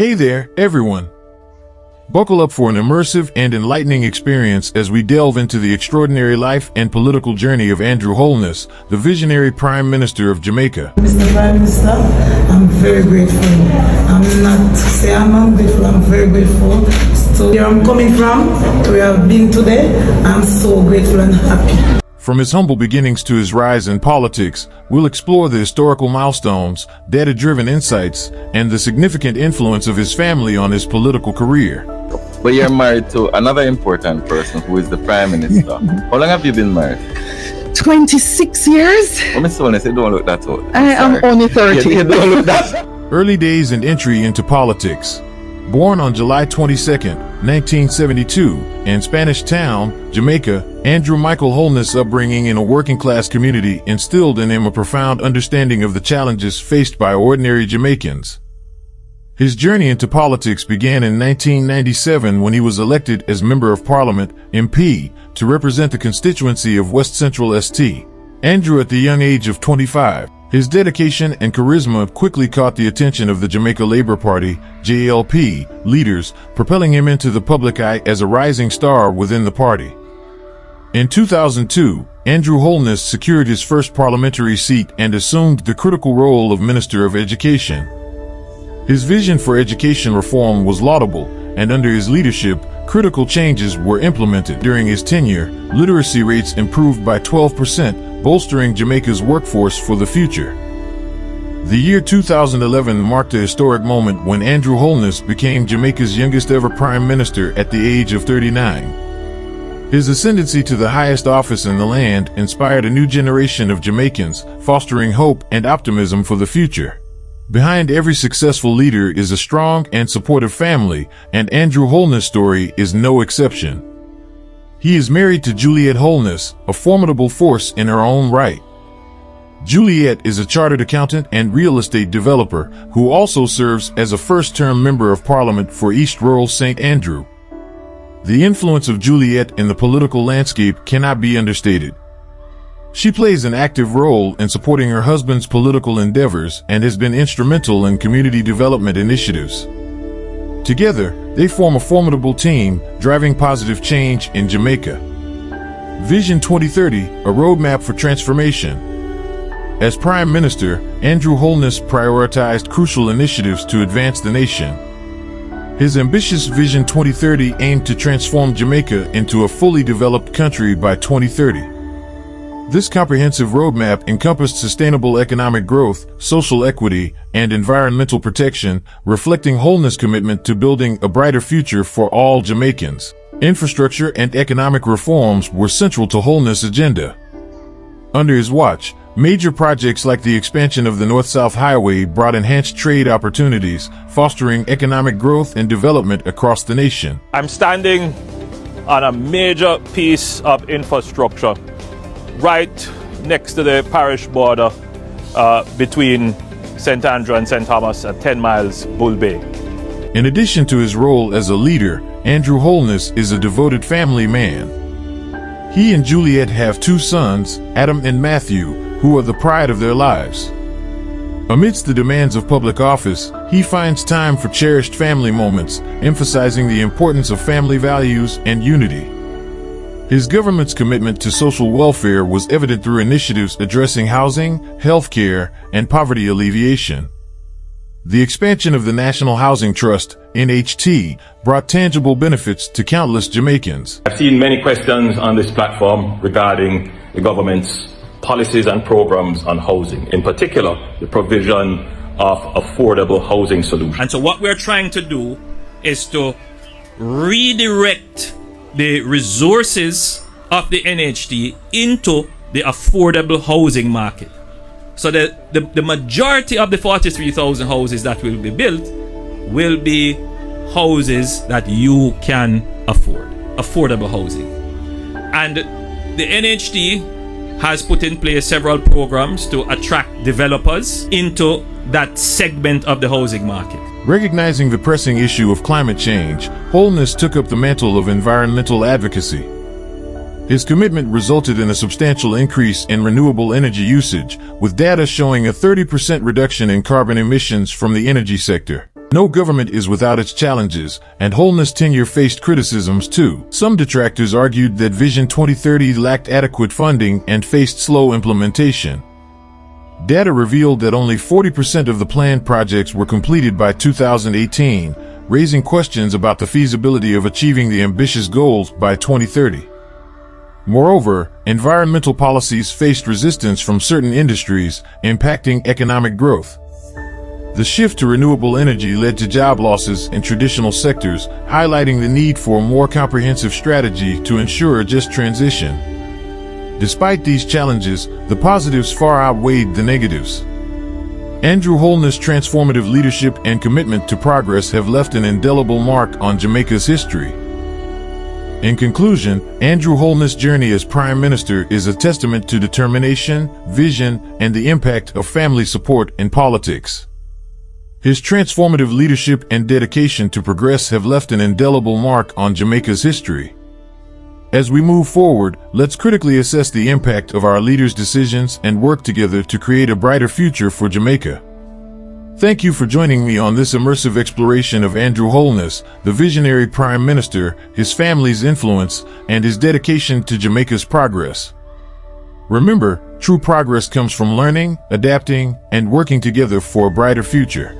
Hey there, everyone. Buckle up for an immersive and enlightening experience as we delve into the extraordinary life and political journey of Andrew Holness, the visionary Prime Minister of Jamaica. Mr. Prime Minister, I'm very grateful. I'm not say I'm ungrateful, I'm very grateful. So where I'm coming from, to where I've been today, I'm so grateful and happy. From his humble beginnings to his rise in politics, we'll explore the historical milestones, data-driven insights, and the significant influence of his family on his political career. But you're married to another important person who is the Prime Minister. How long have you been married? 26 years. Oh, Mr. Holness, you don't look that old. I am only 30. You don't look that Early days and entry into politics. Born on July 22, 1972, in Spanish Town, Jamaica, Andrew Michael Holness' upbringing in a working-class community instilled in him a profound understanding of the challenges faced by ordinary Jamaicans. His journey into politics began in 1997 when he was elected as Member of Parliament, MP, to represent the constituency of West Central St. Andrew at the young age of 25. His dedication and charisma quickly caught the attention of the Jamaica Labour Party, JLP, leaders, propelling him into the public eye as a rising star within the party. In 2002, Andrew Holness secured his first parliamentary seat and assumed the critical role of Minister of Education. His vision for education reform was laudable, and under his leadership, critical changes were implemented. During his tenure, literacy rates improved by 12%, bolstering Jamaica's workforce for the future. The year 2011 marked a historic moment when Andrew Holness became Jamaica's youngest ever Prime Minister at the age of 39. His ascendancy to the highest office in the land inspired a new generation of Jamaicans, fostering hope and optimism for the future. Behind every successful leader is a strong and supportive family, and Andrew Holness' story is no exception. He is married to Juliet Holness, a formidable force in her own right. Juliet is a chartered accountant and real estate developer who also serves as a first-term Member of Parliament for East Rural St. Andrew. The influence of Juliet in the political landscape cannot be understated. She plays an active role in supporting her husband's political endeavors and has been instrumental in community development initiatives. Together, they form a formidable team, driving positive change in Jamaica. Vision 2030, a roadmap for transformation. As Prime Minister, Andrew Holness prioritized crucial initiatives to advance the nation. His ambitious Vision 2030 aimed to transform Jamaica into a fully developed country by 2030. This comprehensive roadmap encompassed sustainable economic growth, social equity, and environmental protection, reflecting Holness' commitment to building a brighter future for all Jamaicans. Infrastructure and economic reforms were central to Holness' agenda. Under his watch, major projects like the expansion of the North-South Highway brought enhanced trade opportunities, fostering economic growth and development across the nation. I'm standing on a major piece of infrastructure right next to the parish border between St. Andrew and St. Thomas at 10 miles Bull Bay. In addition to his role as a leader, Andrew Holness is a devoted family man. He and Juliet have two sons, Adam and Matthew, who are the pride of their lives. Amidst the demands of public office, he finds time for cherished family moments, emphasizing the importance of family values and unity. His government's commitment to social welfare was evident through initiatives addressing housing, healthcare, and poverty alleviation. The expansion of the National Housing Trust, NHT, brought tangible benefits to countless Jamaicans. I've seen many questions on this platform regarding the government's policies and programs on housing, in particular, the provision of affordable housing solutions. And so what we're trying to do is to redirect the resources of the NHT into the affordable housing market. So that the majority of the 43,000 houses that will be built will be houses that you can afford, affordable housing. And the NHT has put in place several programs to attract developers into that segment of the housing market. Recognizing the pressing issue of climate change, Holness took up the mantle of environmental advocacy. His commitment resulted in a substantial increase in renewable energy usage, with data showing a 30% reduction in carbon emissions from the energy sector. No government is without its challenges, and Holness' tenure faced criticisms too. Some detractors argued that Vision 2030 lacked adequate funding and faced slow implementation. Data revealed that only 40% of the planned projects were completed by 2018, raising questions about the feasibility of achieving the ambitious goals by 2030. Moreover, environmental policies faced resistance from certain industries, impacting economic growth. The shift to renewable energy led to job losses in traditional sectors, highlighting the need for a more comprehensive strategy to ensure a just transition. Despite these challenges, the positives far outweighed the negatives. Andrew Holness' transformative leadership and commitment to progress have left an indelible mark on Jamaica's history. In conclusion, Andrew Holness' journey as Prime Minister is a testament to determination, vision, and the impact of family support in politics. His transformative leadership and dedication to progress have left an indelible mark on Jamaica's history. As we move forward, let's critically assess the impact of our leaders' decisions and work together to create a brighter future for Jamaica. Thank you for joining me on this immersive exploration of Andrew Holness, the visionary Prime Minister, his family's influence, and his dedication to Jamaica's progress. Remember, true progress comes from learning, adapting, and working together for a brighter future.